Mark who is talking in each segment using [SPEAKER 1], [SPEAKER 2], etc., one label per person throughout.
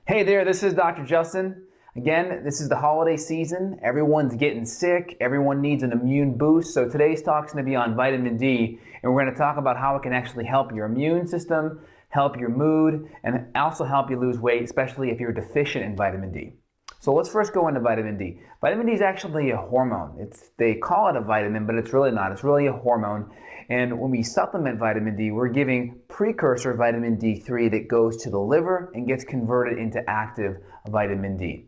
[SPEAKER 1] Hey there, this is Dr. Justin. Again, this is the holiday season. Everyone's getting sick. Everyone needs an immune boost. So today's talk is going to be on vitamin D, and we're going to talk about how it can actually help your immune system, help your mood, and also help you lose weight, especially if you're deficient in vitamin D. So let's first go into vitamin D. Vitamin D is actually a hormone. They call it a vitamin, but it's really not. It's really a hormone. And when we supplement vitamin D, we're giving precursor vitamin D3 that goes to the liver and gets converted into active vitamin D.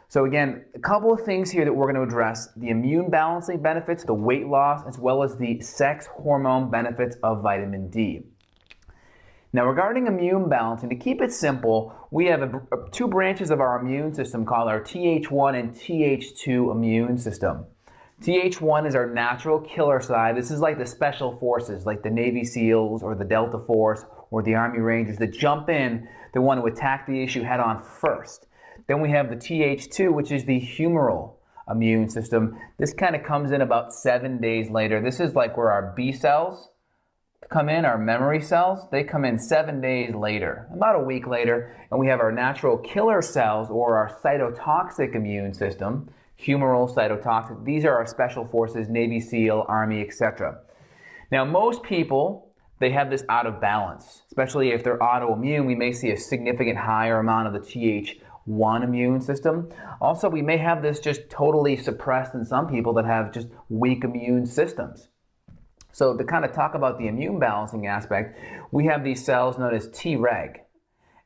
[SPEAKER 1] So again, a couple of things here that we're going to address: the immune balancing benefits, the weight loss, as well as the sex hormone benefits of vitamin D. Now, regarding immune balancing, to keep it simple, we have two branches of our immune system called our Th1 and Th2 immune system. Th1 is our natural killer side. This is like the special forces, like the Navy SEALs or the Delta Force or the Army Rangers that jump in, they want to attack the issue head on first. Then we have the Th2, which is the humoral immune system. This kind of comes in about 7 days later. This is like where our B cells come in, our memory cells. They come in 7 days later, about a week later. And we have our natural killer cells, or our cytotoxic immune system, humoral, cytotoxic. These are our special forces, Navy SEAL, Army, etc. Now, most people, they have this out of balance, especially if they're autoimmune. We may see a significant higher amount of the Th1 immune system. Also, we may have this just totally suppressed in some people that have just weak immune systems. So to kind of talk about the immune balancing aspect, we have these cells known as Treg.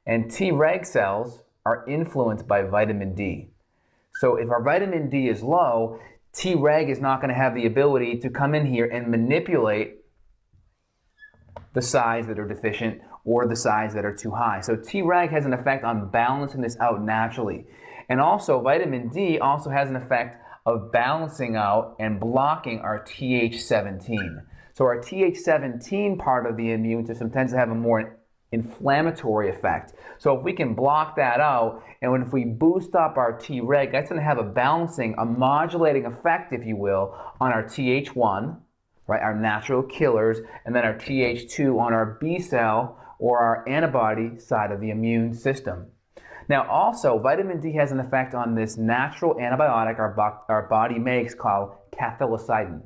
[SPEAKER 1] And Treg cells are influenced by vitamin D. So if our vitamin D is low, Treg is not going to have the ability to come in here and manipulate the sides that are deficient or the sides that are too high. So Treg has an effect on balancing this out naturally. And also vitamin D also has an effect of balancing out and blocking our Th17. So our Th17 part of the immune system tends to have a more inflammatory effect. So if we can block that out, and if we boost up our Treg, that's going to have a balancing, a modulating effect, if you will, on our Th1, right, our natural killers, and then our Th2 on our B cell or our antibody side of the immune system. Now also, vitamin D has an effect on this natural antibiotic our body makes called cathelicidin.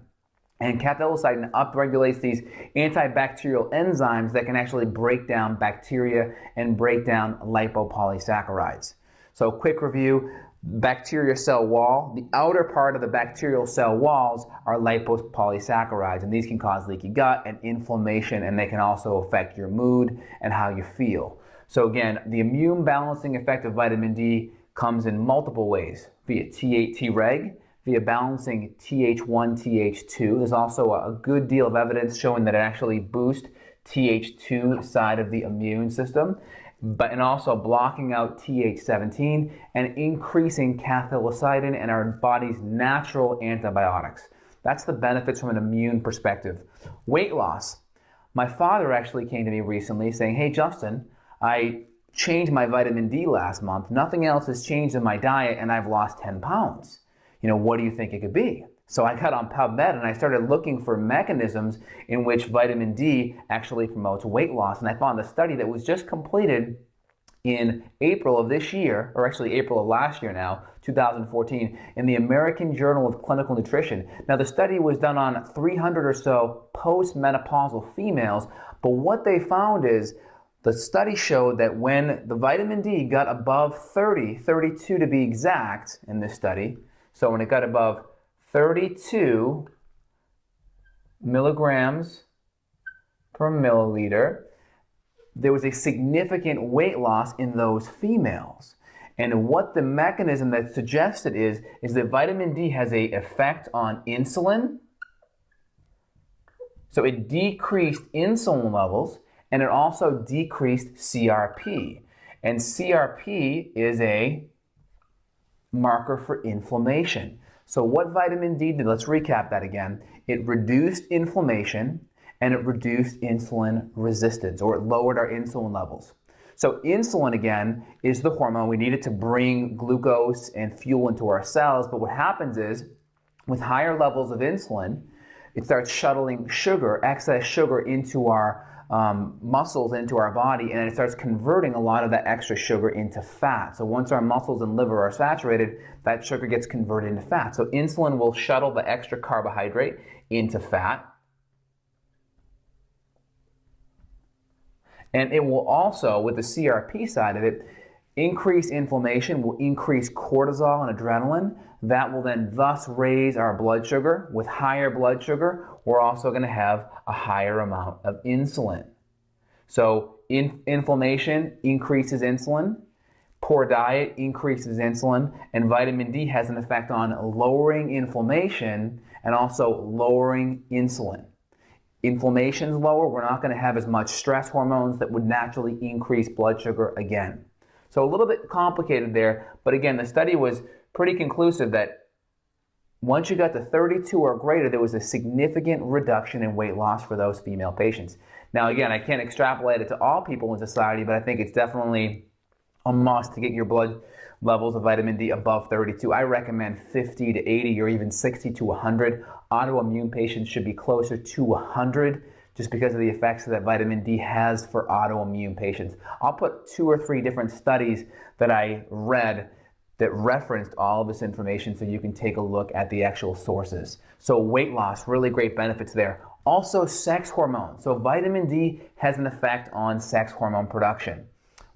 [SPEAKER 1] And cathelicidin upregulates these antibacterial enzymes that can actually break down bacteria and break down lipopolysaccharides. So quick review: bacteria cell wall, the outer part of the bacterial cell walls are lipopolysaccharides, and these can cause leaky gut and inflammation, and they can also affect your mood and how you feel. So again, the immune balancing effect of vitamin D comes in multiple ways: via Treg, via balancing Th1, Th2. There's also a good deal of evidence showing that it actually boosts Th2 side of the immune system, and also blocking out Th17 and increasing cathelicidin and our body's natural antibiotics. That's the benefits from an immune perspective. Weight loss. My father actually came to me recently saying, "Hey Justin, I changed my vitamin D last month. Nothing else has changed in my diet and I've lost 10 pounds. What do you think it could be?" So I got on PubMed and I started looking for mechanisms in which vitamin D actually promotes weight loss. And I found a study that was just completed in April of this year, or actually April of last year now, 2014, in the American Journal of Clinical Nutrition. Now the study was done on 300 or so postmenopausal females, but what they found is the study showed that when the vitamin D got above 30, 32 to be exact in this study, so when it got above 32 milligrams per milliliter, there was a significant weight loss in those females. And what the mechanism that suggested is that vitamin D has an effect on insulin. So it decreased insulin levels, and it also decreased CRP. And CRP is a marker for inflammation. So what vitamin D did, let's recap that again. It reduced inflammation and it reduced insulin resistance, or it lowered our insulin levels. So insulin, again, is the hormone. We need it to bring glucose and fuel into our cells, but what happens is with higher levels of insulin, it starts shuttling sugar, excess sugar, into our muscles into our body, and it starts converting a lot of that extra sugar into fat. So once our muscles and liver are saturated, that sugar gets converted into fat. So insulin will shuttle the extra carbohydrate into fat. And it will also, with the CRP side of it, increase inflammation, will increase cortisol and adrenaline. That will then thus raise our blood sugar. With higher blood sugar, we're also going to have a higher amount of insulin. So inflammation increases insulin, poor diet increases insulin, and vitamin D has an effect on lowering inflammation and also lowering insulin. Inflammation's lower, we're not going to have as much stress hormones that would naturally increase blood sugar again. So a little bit complicated there, but again, the study was pretty conclusive that once you got to 32 or greater, there was a significant reduction in weight loss for those female patients. Now again, I can't extrapolate it to all people in society, but I think it's definitely a must to get your blood levels of vitamin D above 32. I recommend 50 to 80 or even 60 to 100. Autoimmune patients should be closer to 100 just because of the effects that vitamin D has for autoimmune patients. I'll put 2 or 3 different studies that I read that referenced all of this information so you can take a look at the actual sources. So weight loss, really great benefits there. Also sex hormones. So vitamin D has an effect on sex hormone production.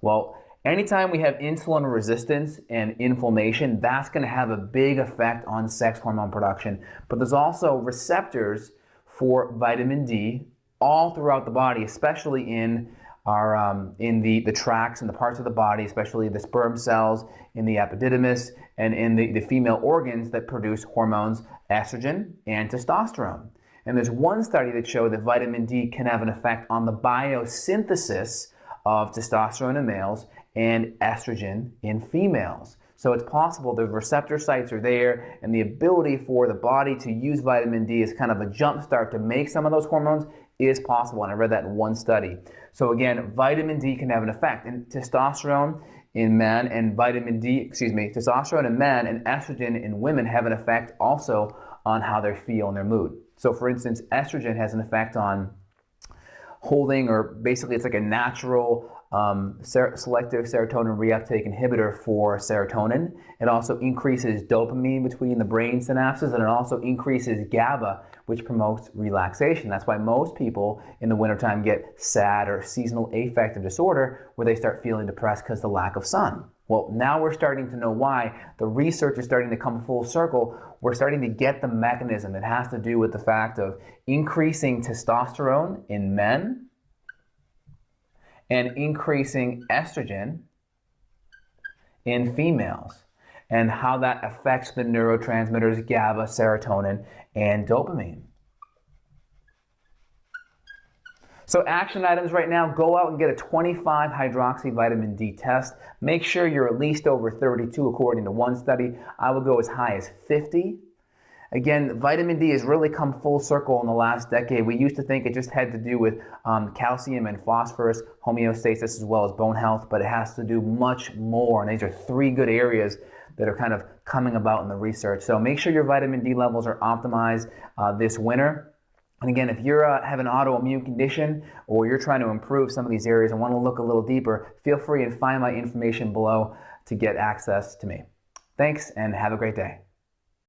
[SPEAKER 1] Well, anytime we have insulin resistance and inflammation, that's going to have a big effect on sex hormone production. But there's also receptors for vitamin D all throughout the body, especially in our in the tracts and the parts of the body, especially the sperm cells, in the epididymis, and in the female organs that produce hormones estrogen and testosterone. And there's one study that showed that vitamin D can have an effect on the biosynthesis of testosterone in males and estrogen in females. So it's possible the receptor sites are there, and the ability for the body to use vitamin D as kind of a jump start to make some of those hormones is possible, and I read that in one study. So again, vitamin D can have an effect, and testosterone in men and testosterone in men and estrogen in women have an effect also on how they feel and their mood. So for instance, estrogen has an effect on holding, or basically it's like a natural selective serotonin reuptake inhibitor for serotonin. It also increases dopamine between the brain synapses, and it also increases GABA, which promotes relaxation. That's why most people in the wintertime get SAD, or seasonal affective disorder, where they start feeling depressed because of the lack of sun. Well, now we're starting to know why. The research is starting to come full circle. We're starting to get the mechanism. It has to do with the fact of increasing testosterone in men and increasing estrogen in females, and how that affects the neurotransmitters GABA, serotonin, and dopamine. So action items right now: go out and get a 25-hydroxy vitamin D test. Make sure you're at least over 32 according to one study. I would go as high as 50. Again, vitamin D has really come full circle in the last decade. We used to think it just had to do with calcium and phosphorus, homeostasis, as well as bone health, but it has to do much more. And these are 3 good areas that are kind of coming about in the research. So make sure your vitamin D levels are optimized this winter. And again, if you're have an autoimmune condition, or you're trying to improve some of these areas and want to look a little deeper, feel free and find my information below to get access to me. Thanks, and have a great day.